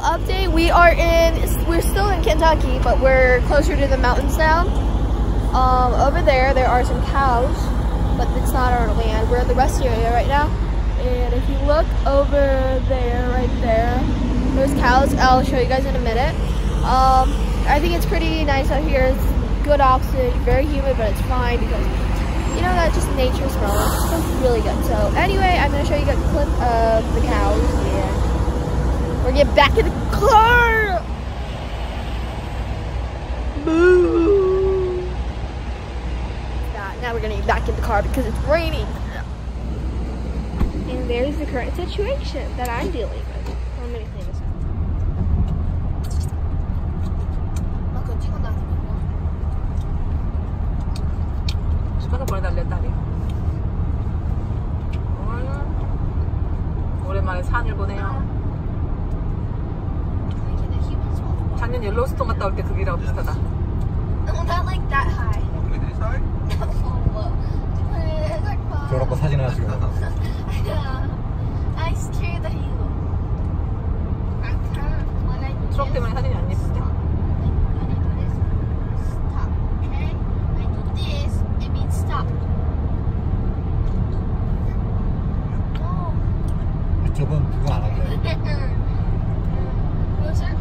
update. We're still in Kentucky, but we're closer to the mountains now. Over there are some cows, but it's not our land. We're at the rest area right now. And if you look over there, right there, there's cows. I'll show you guys in a minute. I think it's pretty nice out here. It's good oxygen, very humid, but it's fine because, you know, that's just nature smell. It smells really good. So anyway, I'm going to show you a clip of the cows. And we're getting back in the car. Boo. Now we're going to get back in the car because it's raining. And there's the current situation that I'm dealing with. I'm going to clean this up. 오랜만에 산을 보네요. 작년 옐로우스톤 갔다 올 때 그 길하고 비슷하다. Not like that high. 저런 거 사진 하나 찍어. I scared the hill. 트럭 때문에 사진이 안 예쁜데? Stop. Okay? I do this. It means stop. 저번 그거 안 한대. Closer.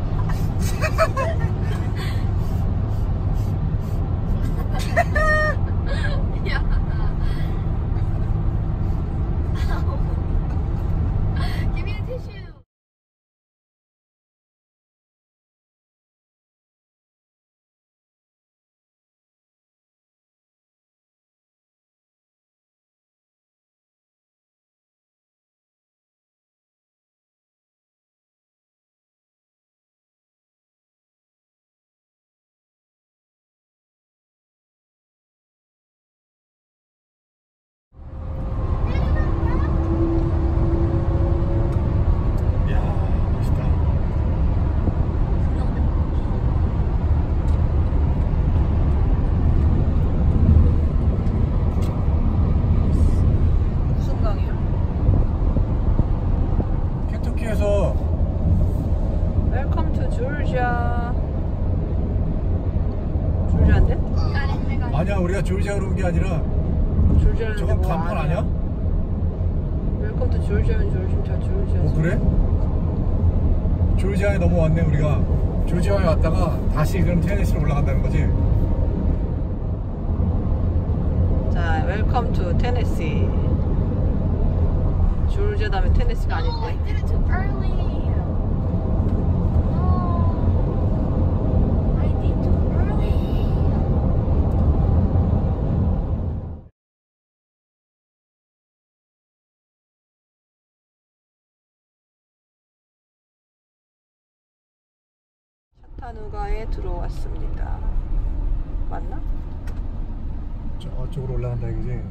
Yeah. Give me a tissue. 웰컴 투 조지아. 조지아인데? 아니야, 우리가 조지아로 온 게 아니라 조지아는 저건 간판 아니야? 웰컴 투 조지아는 조지아. 어, 그래? 조지아에 넘어왔네. 우리가 조지아에 왔다가 다시 그럼 테네시로 올라간다는 거지? 자, 웰컴 투 테네시. 조지아 다음에 테네시가 아닌데. I did it too early. 샤타누가에 들어왔습니다. 맞나? 저쪽으로 올라간다 이거지?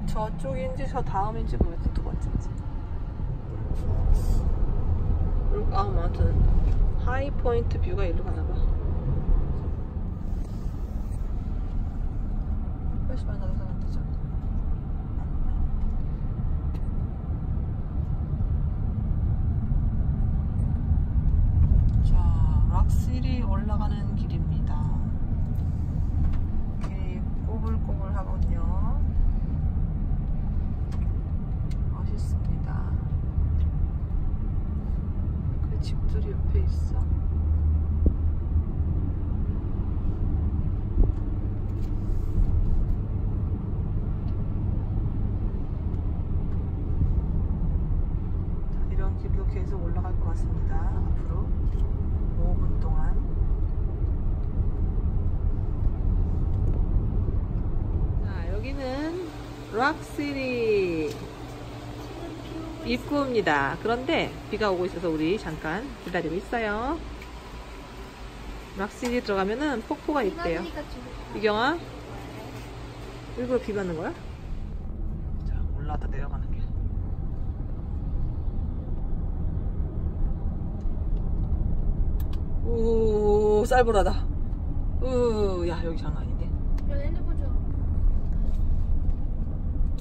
저쪽인지 저 다음인지 모르겠어. 두 번째인지. 아, 아무튼 하이 포인트 뷰가 일로 가나봐. 훨씬 많이 나도 사람들죠. 자, 락시리 올라가는 길입니다. 길이 꼬불꼬불하거든요. 멋있습니다. 그 집들이 옆에 있어. 이런 길로 계속 올라갈 것 같습니다. 앞으로 5분 동안. 자, 여기는 락시리 입구입니다. 그런데 비가 오고 있어서 우리 잠깐 기다리고 있어요. 락시리 들어가면은 폭포가 있대요. 이경아, 일부러 비 맞는 거야? 자, 올라왔다 내려가는 길. 우, 쌀벌하다. 야, 여기 장난 아닌데. 내 핸드폰 줘.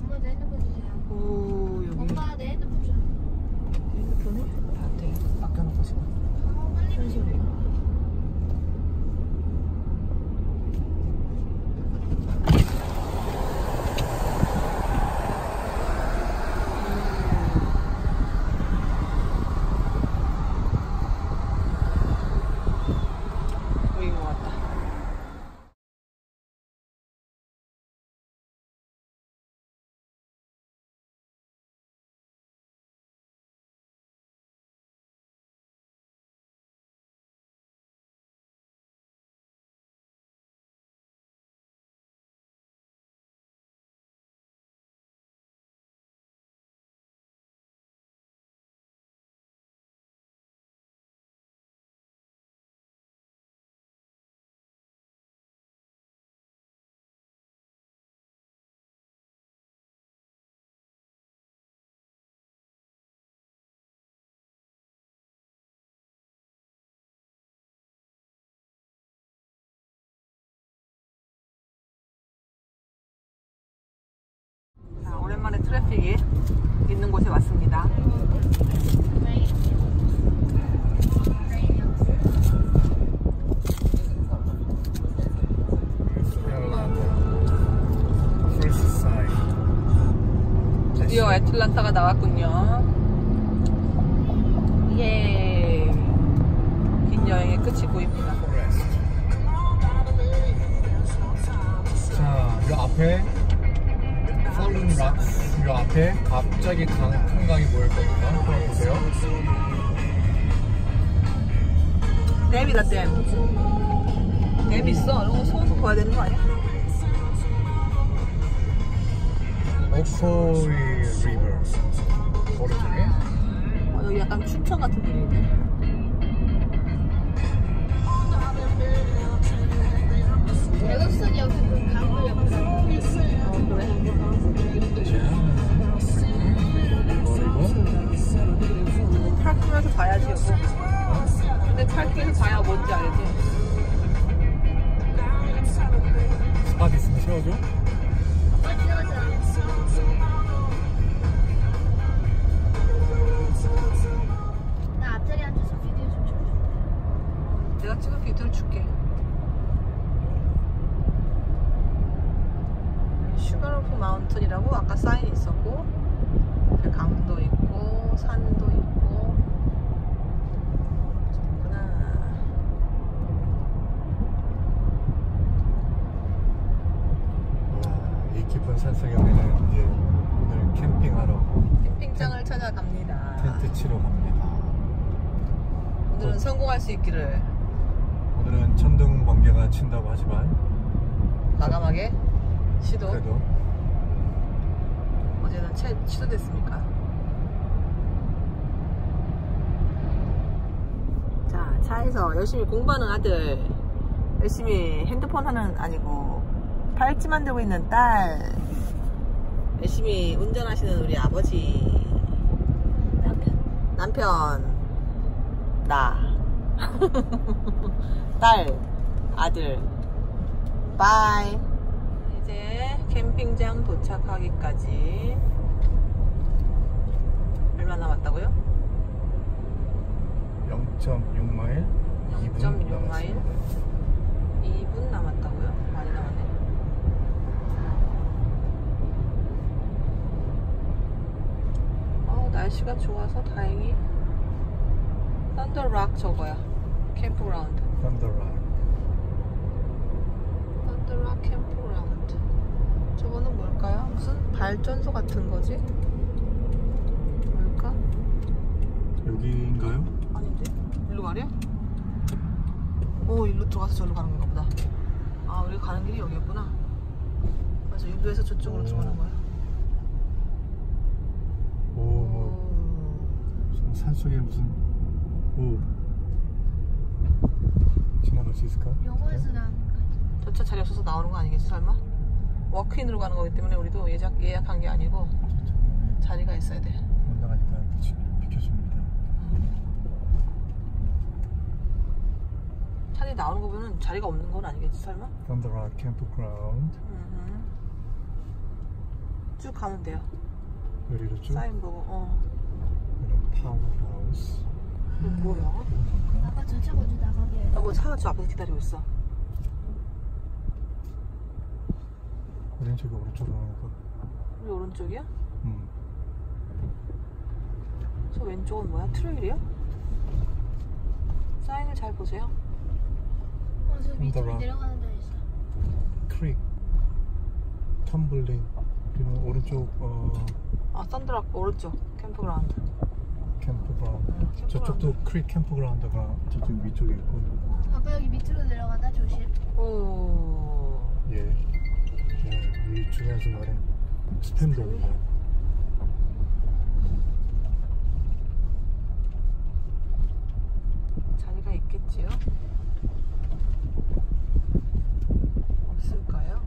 엄마 내 핸드폰 주세요. 오, 여기. 엄마 내 핸드폰 줘. 핸드폰을 나한테 맡겨놓고 지금. 오랜만에 트래픽이 있는 곳에 왔습니다. 드디어 애틀란타가 나왔군요. 예. 긴 여행의 끝이 보입니다. 자, 이 앞에 펄룬 락스, 이 앞에 갑자기 큰 강이 보일 겁니다. 한번 보세요. 댐이다, 댐. 댐 있어. 이거 소원도 봐야 되는 거 아니야? 오코이 리버 오른쪽에. 여기 약간 춘천 같은 데인데. 갤럭슨 여기 그 강물 옆에. 그래? 그리고 파킹에서 봐야지, 여보. 근데 파킹에서 봐야 뭔지 알지? 스팟 있으면 세워줘. 나 앞자리 앉아서 비디오 좀 찍어줘. 내가 찍은 비디오를 줄게. 슈가로프 마운틴이라고 아까 사인이 있었고, 옆에 강도 있고, 산도 있고. 좋구나. 와, 이 깊은 산속에 우리는 이제 오늘 캠핑하러 캠핑장을 찾아갑니다. 텐트 치러 갑니다. 오늘은 성공할 수 있기를. 오늘은 천둥 번개가 친다고 하지만 과감하게 시도. 그래도 어제는 취소됐으니까. 자, 차에서 열심히 공부하는 아들, 열심히 핸드폰 하는 아니고 팔찌 만들고 있는 딸, 열심히 운전하시는 우리 아버지, 남편, 나, 딸, 아들. 바이. 이제 캠핑장 도착하기까지 얼마 남았다고요? 0.6마일 0.6마일 2분 남았다고요? 많이 남았네. 날씨가 좋아서 다행히. 썬더락 저거야. 캠프그라운드. 썬더락. 썬더락 캠프그라운드. 저거는 뭘까요? 무슨 발전소 같은 거지? 뭘까? 여기인가요? 아닌데? 일로 가려? 오, 일로 들어가서 저기로 가는 건가 보다. 아, 우리가 가는 길이 여기였구나. 맞아, 일로에서 저쪽으로 들어가는 거야. 오, 산속에 무슨 지나갈 수 있을까? 영어에서 나온 거. 저 차 자리 없어서 나오는 거 아니겠지, 설마? 워크인으로 가는 거기 때문에 우리도 예약한 게 아니고 자리가 있어야 돼. 못 나가니까 비켜줍니다. 차라리 나오는 거 보면 자리가 없는 건 아니겠지, 설마? 썬더락 캠프그라운드. 쭉 가면 돼요. 여기로 쭉. 사인 보고. 이런 파워하우스. 뭐야? 아까 저 차 먼저 나가게 해. 나 뭐 차 저 앞에서 기다리고 있어. 우린 저기 오른쪽으로 가는 거. 우리 오른쪽이야? 음. 저 왼쪽은 뭐야? 트레일이야? 사인을 잘 보세요. 저 밑으로 썬더락. 내려가는 데 있어. 크릭. 텀블링. 그리고 오른쪽 썬더락 오른쪽 캠프그라운드. 캠프그라운드. 저쪽도 크릭 캠프그라운드가 저쪽 위쪽에 있고. 아빠 여기 밑으로 내려가다 조심. 오. 예. 이 중요한 순간에 스팸도 없네. 자리가 있겠지요? 없을까요?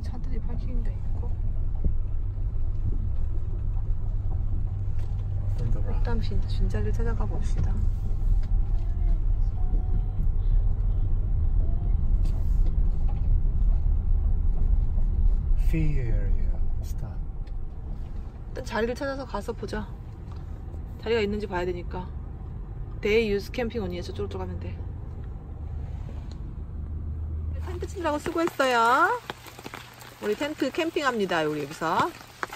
차들이 파킹돼 있고. 일단 빈자리를 찾아가 봅시다. Fee area. 스타. 일단 자리를 찾아서 가서 보자. 자리가 있는지 봐야 되니까. 데이 유스 캠핑 언니에 저쪽으로 들어가면 돼. 텐트 치느라고 수고했어요. 우리 텐트 캠핑합니다. 여기서.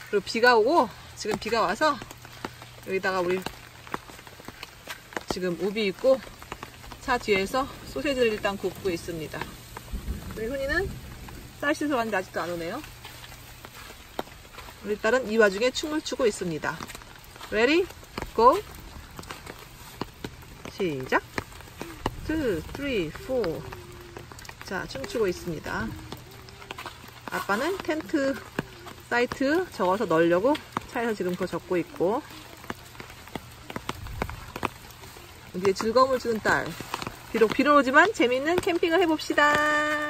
그리고 비가 오고, 지금 비가 와서 여기다가 우리 지금 우비 입고 차 뒤에서 소세지를 일단 굽고 있습니다. 우리 훈이는 쌀 씻으러 왔는데 아직도 안 오네요. 우리 딸은 이 와중에 춤을 추고 있습니다. Ready? Go! 시작! 2, 3, 4. 자, 춤추고 있습니다. 아빠는 텐트 사이트 적어서 넣으려고 차에서 지금 그거 적고 있고, 우리의 즐거움을 주는 딸. 비록 비는 오지만 재밌는 캠핑을 해봅시다.